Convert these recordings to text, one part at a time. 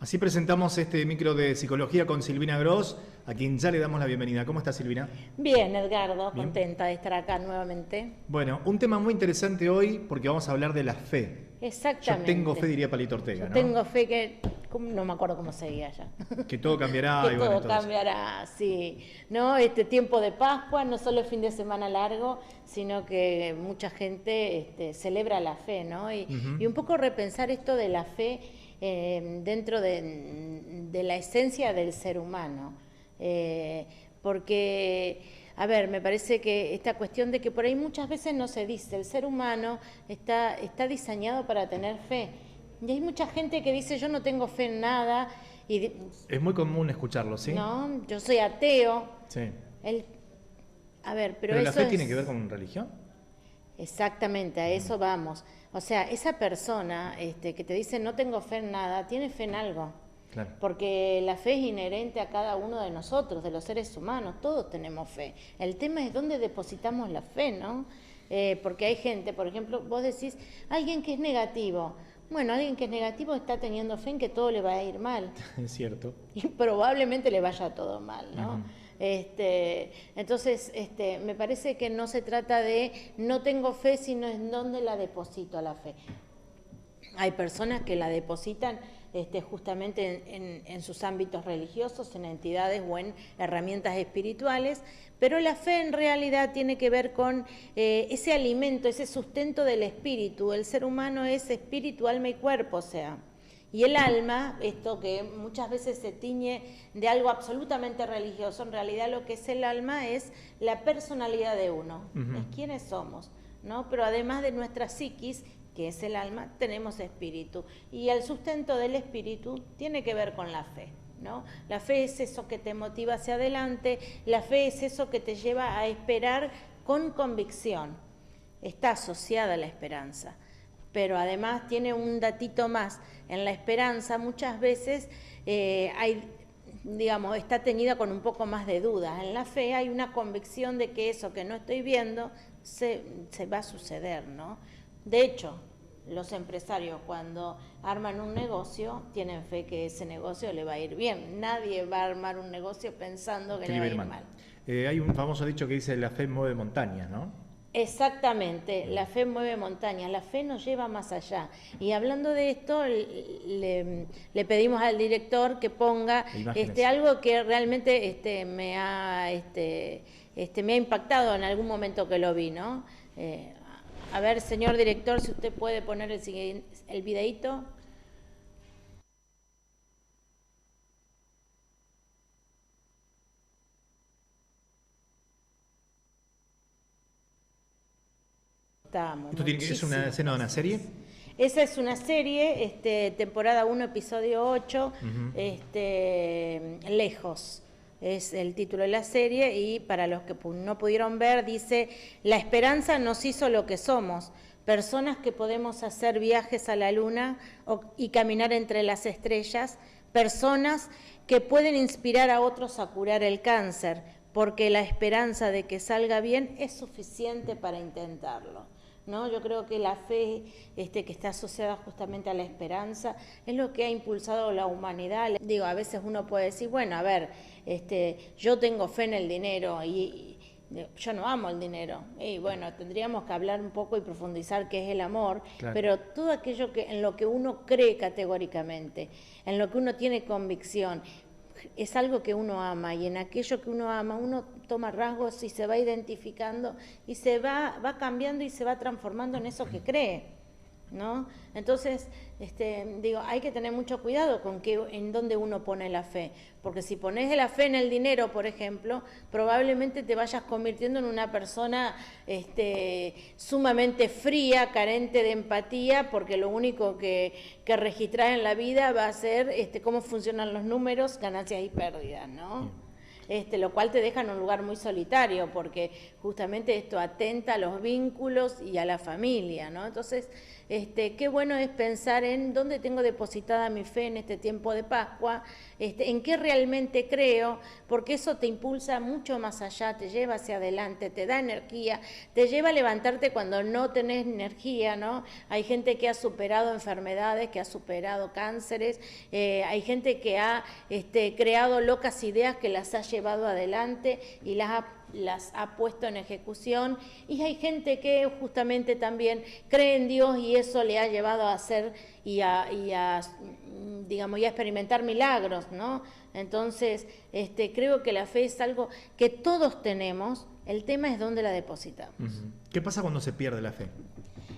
Así presentamos este micro de psicología con Silvina Gross, a quien ya le damos la bienvenida. ¿Cómo está, Silvina? Bien, Edgardo, Bien. contenta de estar acá nuevamente. Bueno, un tema muy interesante hoy porque vamos a hablar de la fe. Exactamente. Yo tengo fe, diría Palito Ortega, Yo ¿no? tengo fe que... no me acuerdo cómo seguía ya. Que todo cambiará. Que y bueno, todo entonces... cambiará, sí. ¿No? Este tiempo de Pascua, no solo el fin de semana largo, sino que mucha gente celebra la fe, ¿no? Y un poco repensar esto de la fe dentro de la esencia del ser humano. Porque, a ver, me parece que esta cuestión de que por ahí muchas veces no se dice, el ser humano está diseñado para tener fe. Y hay mucha gente que dice, yo no tengo fe en nada. Y es muy común escucharlo, ¿sí? No, yo soy ateo. Sí. A ver, pero ¿Pero eso la fe tiene que ver con religión? Exactamente, a eso vamos. O sea, esa persona que te dice no tengo fe en nada, tiene fe en algo. Claro. Porque la fe es inherente a cada uno de nosotros, de los seres humanos, todos tenemos fe. El tema es dónde depositamos la fe, ¿no? Porque hay gente, por ejemplo, vos decís, alguien que es negativo. Bueno, alguien que es negativo está teniendo fe en que todo le va a ir mal. Es cierto. Y probablemente le vaya todo mal, ¿no? Entonces, me parece que no se trata de no tengo fe, sino en dónde la deposito a la fe. Hay personas que la depositan justamente en sus ámbitos religiosos, en entidades o en herramientas espirituales, pero la fe en realidad tiene que ver con ese alimento, ese sustento del espíritu. El ser humano es espíritu, alma y cuerpo, o sea. Y el alma, esto que muchas veces se tiñe de algo absolutamente religioso, en realidad lo que es el alma es la personalidad de uno, es quiénes somos, ¿no? Pero además de nuestra psiquis, que es el alma, tenemos espíritu. Y el sustento del espíritu tiene que ver con la fe, ¿no? La fe es eso que te motiva hacia adelante, la fe es eso que te lleva a esperar con convicción. Está asociada a la esperanza. Pero además tiene un datito más. En la esperanza muchas veces está teñida con un poco más de dudas. En la fe hay una convicción de que eso que no estoy viendo se va a suceder, ¿no? De hecho, los empresarios cuando arman un negocio tienen fe que ese negocio le va a ir bien. Nadie va a armar un negocio pensando que le va a ir mal. Hay un famoso dicho que dice la fe mueve montañas, ¿no? Exactamente, la fe mueve montañas, la fe nos lleva más allá. Y hablando de esto, le pedimos al director que ponga algo que realmente me ha impactado en algún momento que lo vi, ¿no? A ver, señor director, si usted puede poner el videíto. ¿Es una escena de una serie? Esa es una serie, temporada 1, episodio 8, Lejos. Es el título de la serie y para los que no pudieron ver dice, la esperanza nos hizo lo que somos, personas que podemos hacer viajes a la luna y caminar entre las estrellas, personas que pueden inspirar a otros a curar el cáncer, porque la esperanza de que salga bien es suficiente para intentarlo, ¿no? Yo creo que la fe que está asociada justamente a la esperanza es lo que ha impulsado la humanidad. Digo, a veces uno puede decir, bueno, a ver, yo tengo fe en el dinero y yo no amo el dinero. Y bueno, tendríamos que hablar un poco y profundizar qué es el amor, claro. Pero todo aquello en lo que uno cree categóricamente, en lo que uno tiene convicción, es algo que uno ama, y en aquello que uno ama uno toma rasgos y se va identificando y se va cambiando y se va transformando en eso que cree, ¿no? Entonces, hay que tener mucho cuidado con en dónde uno pone la fe, porque si pones la fe en el dinero, por ejemplo, probablemente te vayas convirtiendo en una persona sumamente fría, carente de empatía, porque lo único que registrás en la vida va a ser cómo funcionan los números, ganancias y pérdidas, ¿no? Lo cual te deja en un lugar muy solitario, porque justamente esto atenta a los vínculos y a la familia, ¿no? Entonces, Qué bueno es pensar en dónde tengo depositada mi fe en este tiempo de Pascua, en qué realmente creo, porque eso te impulsa mucho más allá, te lleva hacia adelante, te da energía, te lleva a levantarte cuando no tenés energía, ¿no? Hay gente que ha superado enfermedades, que ha superado cánceres, hay gente que ha creado locas ideas que las ha llevado adelante y las ha puesto en ejecución, y hay gente que justamente también cree en Dios y eso le ha llevado a hacer digamos, y a experimentar milagros, ¿no? Entonces, creo que la fe es algo que todos tenemos, el tema es dónde la depositamos. ¿Qué pasa cuando se pierde la fe?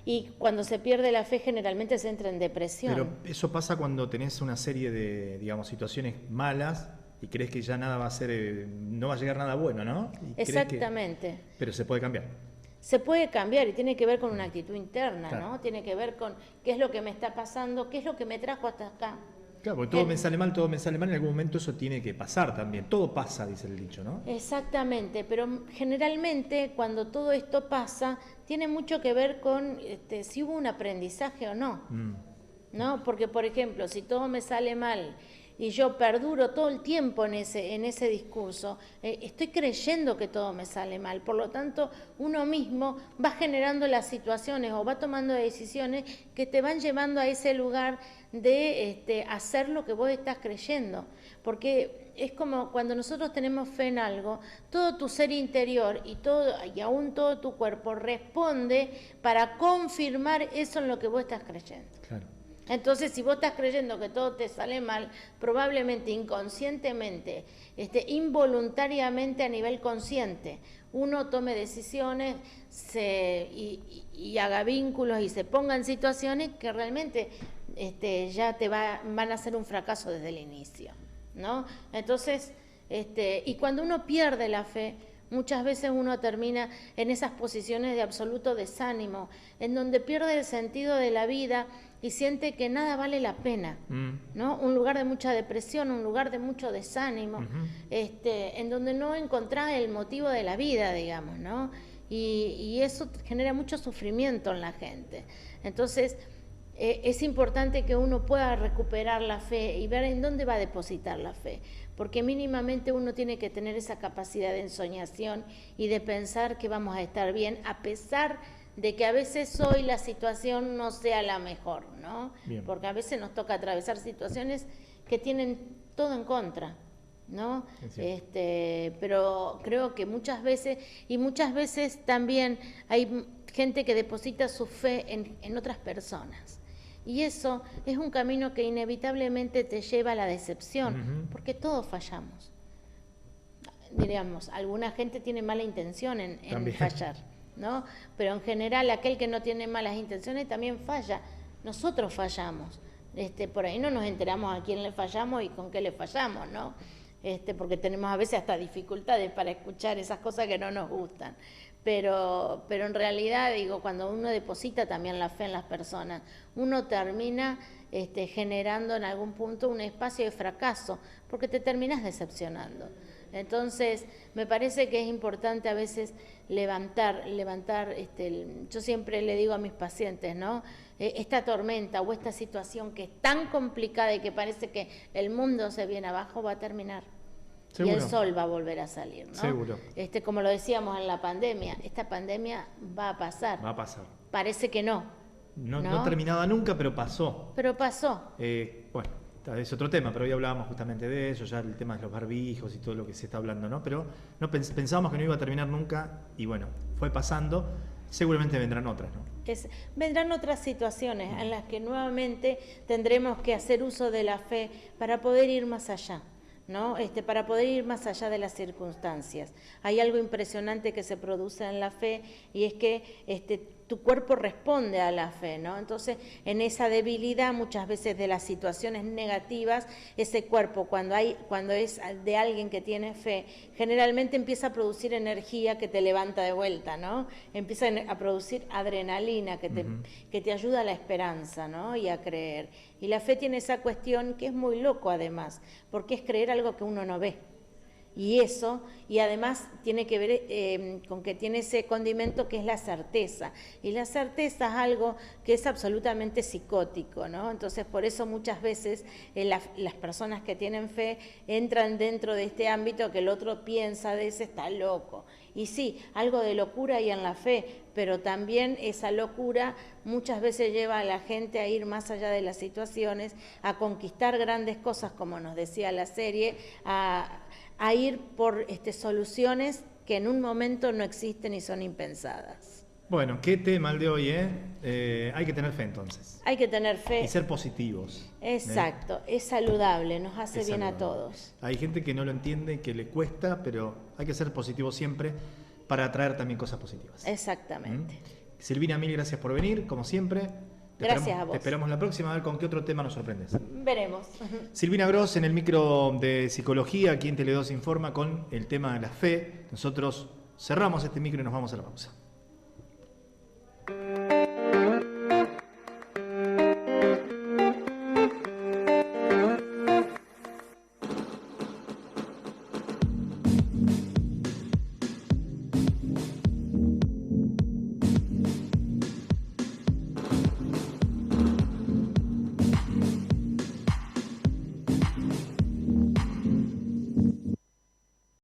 Y cuando se pierde la fe generalmente se entra en depresión. Pero eso pasa cuando tenés una serie de, digamos, situaciones malas y crees que ya nada va a ser, no va a llegar nada bueno, ¿no? Exactamente. Pero se puede cambiar. Se puede cambiar y tiene que ver con una actitud interna, claro, ¿no? Tiene que ver con qué es lo que me está pasando, qué es lo que me trajo hasta acá. Claro, porque todo me sale mal, en algún momento eso tiene que pasar también. Todo pasa, dice el dicho, ¿no? Exactamente, pero generalmente cuando todo esto pasa, tiene mucho que ver con si hubo un aprendizaje o no. ¿No? Porque, por ejemplo, si todo me sale mal y yo perduro todo el tiempo en ese discurso, estoy creyendo que todo me sale mal. Por lo tanto, uno mismo va generando las situaciones o va tomando decisiones que te van llevando a ese lugar de hacer lo que vos estás creyendo. Porque es como cuando nosotros tenemos fe en algo, todo tu ser interior y aún todo tu cuerpo responde para confirmar eso en lo que vos estás creyendo. Claro. Entonces, si vos estás creyendo que todo te sale mal, probablemente inconscientemente, involuntariamente a nivel consciente, uno tome decisiones y haga vínculos y se ponga en situaciones que realmente ya van a ser un fracaso desde el inicio, ¿no? Entonces, y cuando uno pierde la fe, muchas veces uno termina en esas posiciones de absoluto desánimo, en donde pierde el sentido de la vida y siente que nada vale la pena, ¿no? Un lugar de mucha depresión, un lugar de mucho desánimo, en donde no encontrás el motivo de la vida, digamos, ¿no? Y eso genera mucho sufrimiento en la gente. Entonces, es importante que uno pueda recuperar la fe y ver en dónde va a depositar la fe, porque mínimamente uno tiene que tener esa capacidad de ensoñación y de pensar que vamos a estar bien, a pesar de que a veces hoy la situación no sea la mejor, ¿no? Bien. Porque a veces nos toca atravesar situaciones que tienen todo en contra, ¿no? Pero creo que muchas veces también hay gente que deposita su fe en otras personas. Y eso es un camino que inevitablemente te lleva a la decepción, porque todos fallamos. Diríamos, alguna gente tiene mala intención en fallar, ¿no? Pero en general aquel que no tiene malas intenciones también falla. Nosotros fallamos. Por ahí no nos enteramos a quién le fallamos y con qué le fallamos, ¿no? Porque tenemos a veces hasta dificultades para escuchar esas cosas que no nos gustan. Pero en realidad, digo, cuando uno deposita también la fe en las personas, uno termina generando en algún punto un espacio de fracaso, porque te terminas decepcionando. Entonces, me parece que es importante a veces levantar, yo siempre le digo a mis pacientes, ¿no? Esta tormenta o esta situación que es tan complicada y que parece que el mundo se viene abajo, va a terminar. ¿Seguro? Y el sol va a volver a salir, ¿no? Seguro. Como lo decíamos en la pandemia, esta pandemia va a pasar. Va a pasar. Parece que no. No terminaba nunca, pero pasó. Pero pasó. Bueno, es otro tema, pero hoy hablábamos justamente de eso, ya el tema de los barbijos y todo lo que se está hablando, ¿no? Pero no pensábamos que no iba a terminar nunca y bueno, fue pasando. Seguramente vendrán otras, ¿no? Vendrán otras situaciones en las que nuevamente tendremos que hacer uso de la fe para poder ir más allá, ¿no? Para poder ir más allá de las circunstancias. Hay algo impresionante que se produce en la fe y es que tu cuerpo responde a la fe, ¿no? Entonces, en esa debilidad muchas veces de las situaciones negativas, ese cuerpo cuando es de alguien que tiene fe, generalmente empieza a producir energía que te levanta de vuelta, ¿no? Empieza a producir adrenalina que te ayuda a la esperanza, ¿no? Y a creer. Y la fe tiene esa cuestión que es muy loco además, porque es creer algo que uno no ve. Y eso, y además tiene que ver con que tiene ese condimento que es la certeza. Y la certeza es algo que es absolutamente psicótico, ¿no? Entonces, por eso muchas veces las personas que tienen fe entran dentro de este ámbito que el otro piensa de ese está loco. Y sí, algo de locura hay en la fe, pero también esa locura muchas veces lleva a la gente a ir más allá de las situaciones, a conquistar grandes cosas, como nos decía la serie, a ir por soluciones que en un momento no existen y son impensadas. Bueno, qué tema el de hoy, ¿eh? Hay que tener fe entonces. Hay que tener fe. Y ser positivos. Exacto, es saludable, nos hace Es bien saludable. a todos. Hay gente que no lo entiende, que le cuesta, pero hay que ser positivo siempre para atraer también cosas positivas. Exactamente. Silvina, mil gracias por venir, como siempre. Gracias a vos. Te esperamos la próxima, a ver con qué otro tema nos sorprendes. Veremos. Silvina Gross en el micro de psicología, aquí en Tele2 Informa, con el tema de la fe. Nosotros cerramos este micro y nos vamos a la pausa.